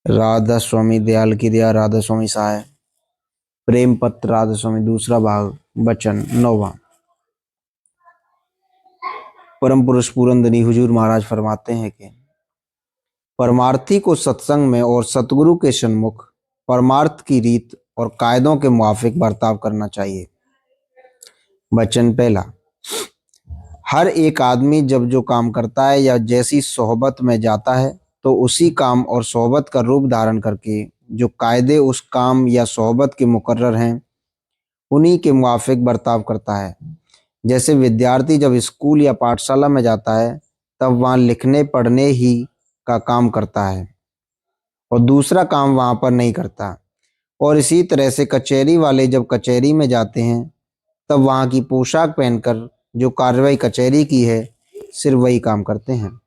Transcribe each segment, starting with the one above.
राधा स्वामी दयाल की दया, राधा स्वामी सहाय। प्रेम पत्र राधा स्वामी, दूसरा भाग, वचन 9वां। परम पुरुष पूरनदनी हुजूर महाराज फरमाते हैं कि परमार्थी को सत्संग में और सतगुरु के सन्मुख परमार्थ की रीत और कायदों के मुआफिक बर्ताव करना चाहिए। वचन पहला। हर एक आदमी जब जो काम करता है या जैसी सोहबत में जाता है तो उसी काम और सोहबत का रूप धारण करके जो कायदे उस काम या सोहबत के मुकर्रर हैं उन्हीं के मुआफिक बर्ताव करता है। जैसे विद्यार्थी जब स्कूल या पाठशाला में जाता है तब वहाँ लिखने पढ़ने ही का काम करता है और दूसरा काम वहाँ पर नहीं करता। और इसी तरह से कचहरी वाले जब कचहरी में जाते हैं तब वहाँ की पोशाक पहनकर जो कार्रवाई कचहरी की है सिर्फ वही काम करते हैं।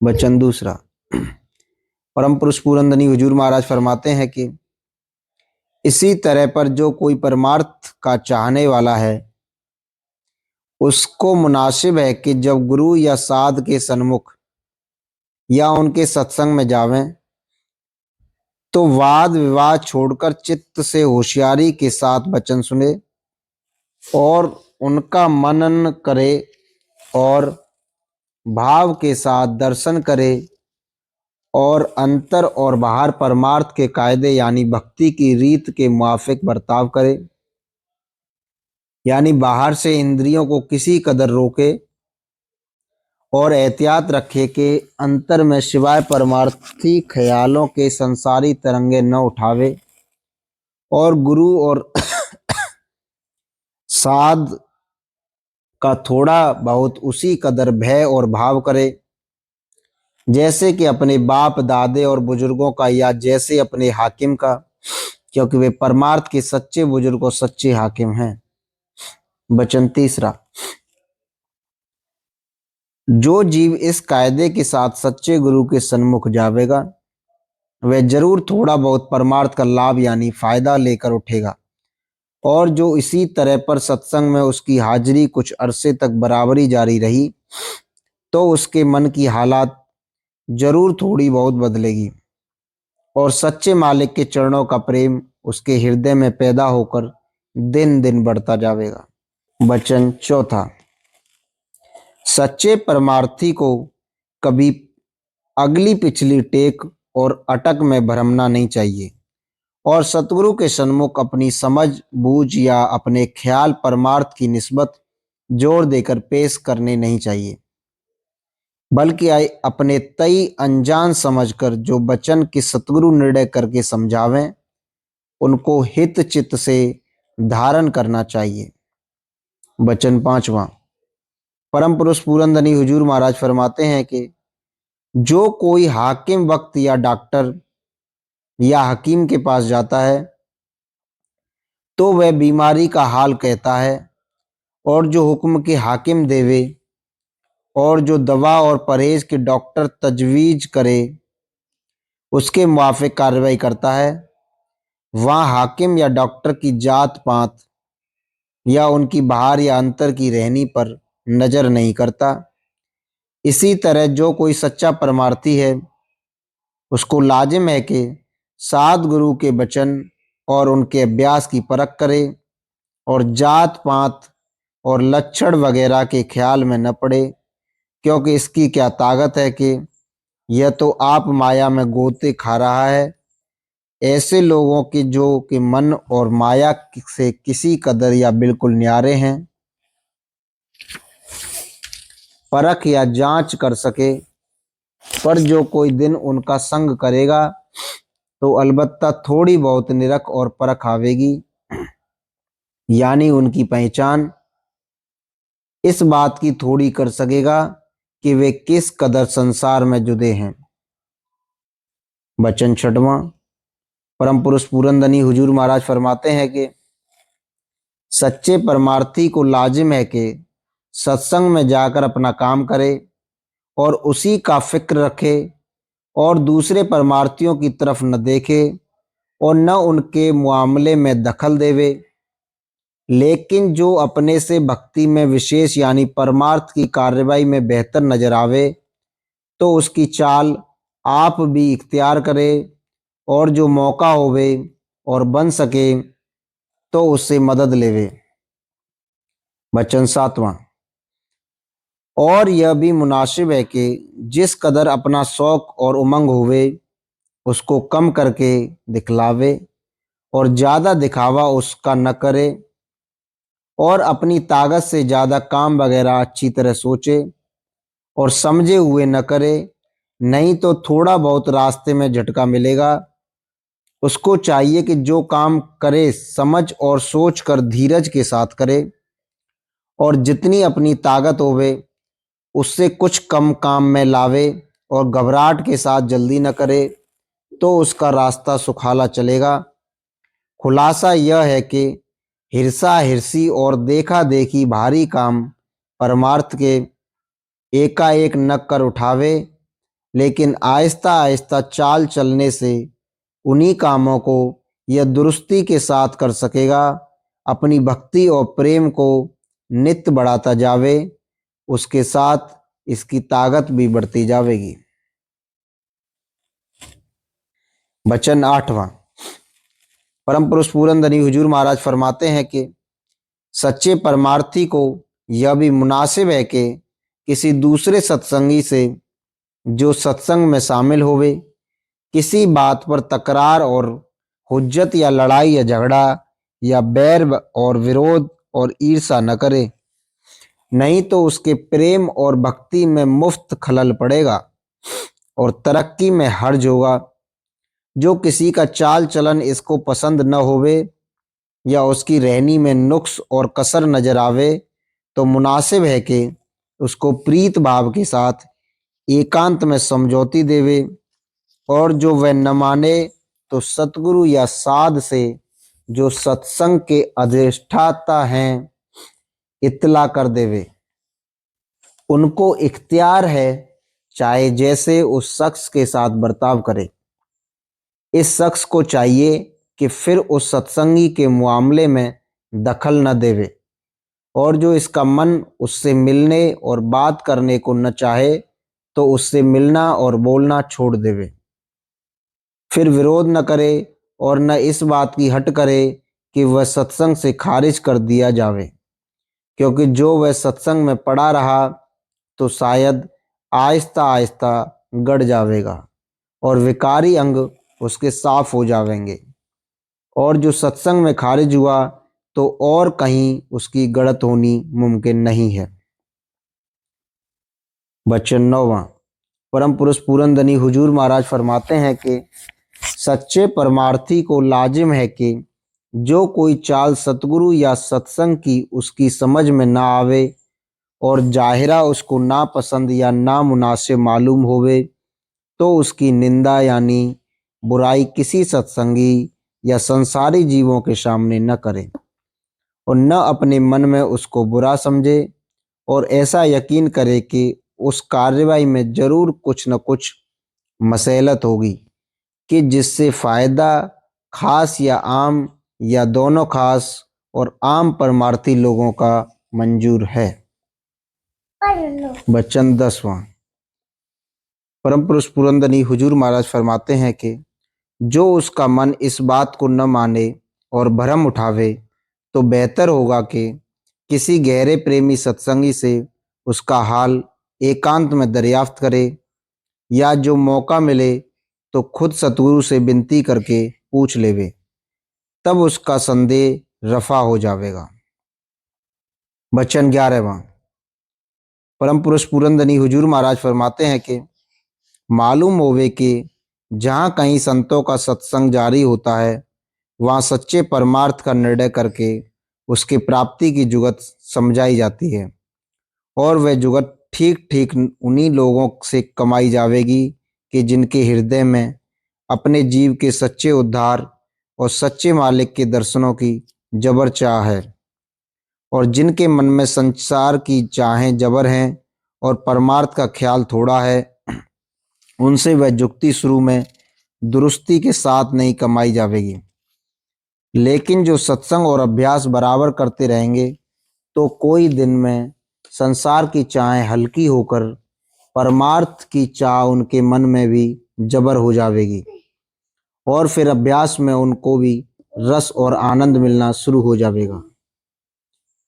वचन दूसरा। परम पुरुष पूरनदनी हुजूर महाराज फरमाते हैं कि इसी तरह पर जो कोई परमार्थ का चाहने वाला है उसको मुनासिब है कि जब गुरु या साध के सन्मुख या उनके सत्संग में जावें तो वाद विवाद छोड़कर चित्त से होशियारी के साथ वचन सुने और उनका मनन करे और भाव के साथ दर्शन करे और अंतर और बाहर परमार्थ के कायदे यानी भक्ति की रीत के मुआफिक बर्ताव करे, यानी बाहर से इंद्रियों को किसी कदर रोके और एहतियात रखे कि अंतर में सिवाय परमार्थी ख्यालों के संसारी तरंगे न उठावे और गुरु और साध का थोड़ा बहुत उसी कदर भय और भाव करे जैसे कि अपने बाप दादे और बुजुर्गों का या जैसे अपने हाकिम का, क्योंकि वे परमार्थ के सच्चे बुजुर्ग और सच्चे हाकिम हैं। वचन तीसरा। जो जीव इस कायदे के साथ सच्चे गुरु के सन्मुख जावेगा वह जरूर थोड़ा बहुत परमार्थ का लाभ यानी फायदा लेकर उठेगा और जो इसी तरह पर सत्संग में उसकी हाजिरी कुछ अरसे तक बराबरी जारी रही तो उसके मन की हालात जरूर थोड़ी बहुत बदलेगी और सच्चे मालिक के चरणों का प्रेम उसके हृदय में पैदा होकर दिन दिन बढ़ता जाएगा। वचन चौथा। सच्चे परमार्थी को कभी अगली पिछली टेक और अटक में भरमना नहीं चाहिए और सतगुरु के सन्मुख अपनी समझ बूझ या अपने ख्याल परमार्थ की निस्बत जोर देकर पेश करने नहीं चाहिए, बल्कि अपने तय अनजान समझकर जो वचन की सतगुरु निर्णय करके समझावें उनको हित चित्त से धारण करना चाहिए। वचन पांचवा। परम पुरुष पूरनदनी हुजूर महाराज फरमाते हैं कि जो कोई हाकिम वक्त या डॉक्टर या हकीम के पास जाता है तो वह बीमारी का हाल कहता है और जो हुक्म के हाकिम देवे और जो दवा और परहेज के डॉक्टर तजवीज करे उसके मुआफिक कार्रवाई करता है। वहाँ हाकिम या डॉक्टर की जात पात या उनकी बाहर या अंतर की रहनी पर नजर नहीं करता। इसी तरह जो कोई सच्चा परमार्थी है उसको लाजिम है कि साध गुरु के वचन और उनके अभ्यास की परख करे और जात पात और लक्षण वगैरह के ख्याल में न पड़े, क्योंकि इसकी क्या ताकत है कि यह तो आप माया में गोते खा रहा है। ऐसे लोगों के जो कि मन और माया से किसी कदर या बिल्कुल न्यारे हैं, परख या जांच कर सके, पर जो कोई दिन उनका संग करेगा तो अलबत्ता थोड़ी बहुत निरख और परख आवेगी, यानी उनकी पहचान इस बात की थोड़ी कर सकेगा कि वे किस कदर संसार में जुदे हैं। वचन छठवां। परम पुरुष पूरनदनी हुजूर महाराज फरमाते हैं कि सच्चे परमार्थी को लाजिम है कि सत्संग में जाकर अपना काम करे और उसी का फिक्र रखे और दूसरे परमार्थियों की तरफ न देखे और न उनके मामले में दखल देवे, लेकिन जो अपने से भक्ति में विशेष यानी परमार्थ की कार्रवाई में बेहतर नजर आवे तो उसकी चाल आप भी इख्तियार करें और जो मौका होवे और बन सके तो उससे मदद लेवे। वचन 7वां। और यह भी मुनासिब है कि जिस कदर अपना शौक और उमंग होवे उसको कम करके दिखलावे और ज़्यादा दिखावा उसका न करे और अपनी ताकत से ज़्यादा काम वगैरह अच्छी तरह सोचे और समझे हुए न करे, नहीं तो थोड़ा बहुत रास्ते में झटका मिलेगा। उसको चाहिए कि जो काम करे समझ और सोच कर धीरज के साथ करे और जितनी अपनी ताकत होवे उससे कुछ कम काम में लावे और घबराहट के साथ जल्दी न करे तो उसका रास्ता सुखाला चलेगा। खुलासा यह है कि हिरसा हिरसी और देखा देखी भारी काम परमार्थ के एकाएक न कर उठावे, लेकिन आहिस्ता आहिस्ता चाल चलने से उन्हीं कामों को यह दुरुस्ती के साथ कर सकेगा। अपनी भक्ति और प्रेम को नित्य बढ़ाता जावे, उसके साथ इसकी ताकत भी बढ़ती जावेगी। वचन 8वां। परम पुरुष पूरन धनी हुजूर महाराज फरमाते हैं कि सच्चे परमार्थी को यह भी मुनासिब है कि किसी दूसरे सत्संगी से जो सत्संग में शामिल होवे किसी बात पर तकरार और हुज्जत या लड़ाई या झगड़ा या बैर और विरोध और ईर्षा न करे, नहीं तो उसके प्रेम और भक्ति में मुफ्त खलल पड़ेगा और तरक्की में हर्ज होगा। जो किसी का चाल चलन इसको पसंद न होवे या उसकी रहनी में नुक्स और कसर नजर आवे तो मुनासिब है कि उसको प्रीत भाव के साथ एकांत में समझौती देवे और जो वह न माने तो सतगुरु या साध से जो सत्संग के अधिष्ठाता हैं इत्तला कर देवे। उनको इख्तियार है चाहे जैसे उस शख्स के साथ बर्ताव करे। इस शख्स को चाहिए कि फिर उस सत्संगी के मामले में दखल न देवे और जो इसका मन उससे मिलने और बात करने को न चाहे तो उससे मिलना और बोलना छोड़ देवे। फिर विरोध न करे और न इस बात की हट करे कि वह सत्संग से खारिज कर दिया जावे, क्योंकि जो वह सत्संग में पड़ा रहा तो शायद आहिस्ता आहिस्ता गड़ जावेगा और विकारी अंग उसके साफ हो जावेंगे और जो सत्संग में खारिज हुआ तो और कहीं उसकी गड़त होनी मुमकिन नहीं है। वचन 9वां। परम पुरुष पूरन धनी हुजूर महाराज फरमाते हैं कि सच्चे परमार्थी को लाजिम है कि जो कोई चाल सतगुरु या सत्संग की उसकी समझ में ना आवे और जाहिरा उसको नापसंद या नामुनासिब मालूम होवे तो उसकी निंदा यानी बुराई किसी सत्संगी या संसारी जीवों के सामने न करे और न अपने मन में उसको बुरा समझे और ऐसा यकीन करे कि उस कार्रवाई में जरूर कुछ न कुछ मसलहत होगी कि जिससे फायदा खास या आम या दोनों खास और आम परमार्थी लोगों का मंजूर है। वचन 10वां। परम पुरुष पुरंदनी हुजूर महाराज फरमाते हैं कि जो उसका मन इस बात को न माने और भरम उठावे तो बेहतर होगा कि किसी गहरे प्रेमी सत्संगी से उसका हाल एकांत में दरियाफ्त करे या जो मौका मिले तो खुद सतगुरु से विनती करके पूछ लेवे, तब उसका संदेह रफा हो जाएगा। वचन 11वां। परम पुरुष पुरंदनी हुजूर महाराज फरमाते हैं कि मालूम होवे कि जहाँ कहीं संतों का सत्संग जारी होता है वहाँ सच्चे परमार्थ का निर्णय करके उसकी प्राप्ति की जुगत समझाई जाती है और वह जुगत ठीक ठीक उन्हीं लोगों से कमाई जावेगी कि जिनके हृदय में अपने जीव के सच्चे उद्धार और सच्चे मालिक के दर्शनों की जबर चाह है और जिनके मन में संसार की चाहें जबर हैं और परमार्थ का ख्याल थोड़ा है, उनसे वह जुक्ति शुरू में दुरुस्ती के साथ नहीं कमाई जावेगी। लेकिन जो सत्संग और अभ्यास बराबर करते रहेंगे तो कोई दिन में संसार की चाहें हल्की होकर परमार्थ की चाह उनके मन में भी जबर हो जाएगी और फिर अभ्यास में उनको भी रस और आनंद मिलना शुरू हो जाएगा।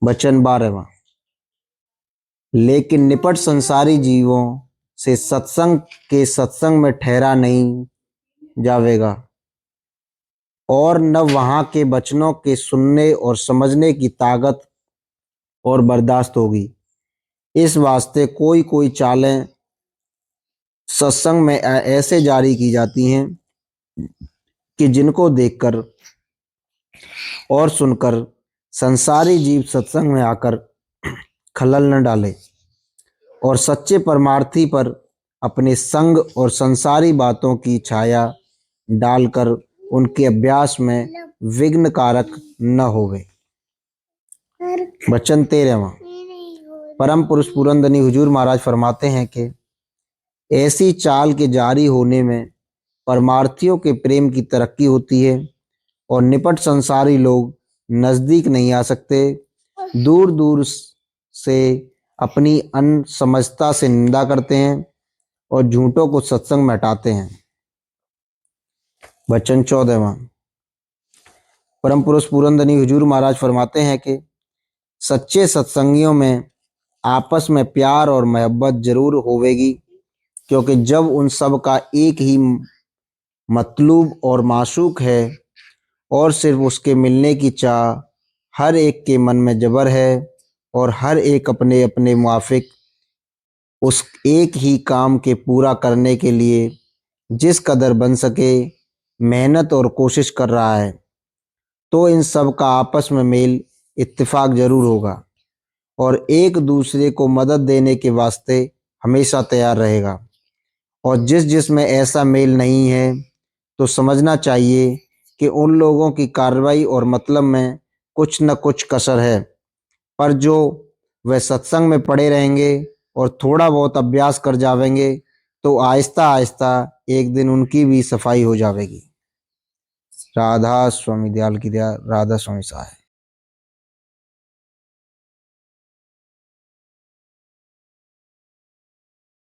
वचन 12वां। लेकिन निपट संसारी जीवों से सत्संग में ठहरा नहीं जावेगा और न वहाँ के वचनों के सुनने और समझने की ताकत और बर्दाश्त होगी। इस वास्ते कोई कोई चालें सत्संग में ऐसे जारी की जाती हैं कि जिनको देखकर और सुनकर संसारी जीव सत्संग में आकर खलल न डाले और सच्चे परमार्थी पर अपने संग और संसारी बातों की छाया डालकर उनके अभ्यास में विघ्न कारक न होवे। वचन 13वां। परम पुरुष पुरंदनी हुजूर महाराज फरमाते हैं कि ऐसी चाल के जारी होने में परमार्थियों के प्रेम की तरक्की होती है और निपट संसारी लोग नजदीक नहीं आ सकते, दूर दूर से अपनी अनसमझता से निंदा करते हैं और झूठों को सत्संग में हटाते हैं। वचन 14वां। परम पुरुष पुरंदनी हुजूर महाराज फरमाते हैं कि सच्चे सत्संगियों में आपस में प्यार और मोहब्बत जरूर होवेगी, क्योंकि जब उन सब का एक ही मतलूब और माशूक है और सिर्फ उसके मिलने की चाह हर एक के मन में जबर है और हर एक अपने अपने मुआफिक उस एक ही काम के पूरा करने के लिए जिस कदर बन सके मेहनत और कोशिश कर रहा है, तो इन सब का आपस में मेल इत्तेफाक जरूर होगा और एक दूसरे को मदद देने के वास्ते हमेशा तैयार रहेगा। और जिस में ऐसा मेल नहीं है तो समझना चाहिए कि उन लोगों की कार्रवाई और मतलब में कुछ न कुछ कसर है, पर जो वह सत्संग में पड़े रहेंगे और थोड़ा बहुत अभ्यास कर जावेंगे तो आहिस्ता आहिस्ता एक दिन उनकी भी सफाई हो जाएगी। राधा स्वामी दयाल की दया, राधा स्वामी साहब।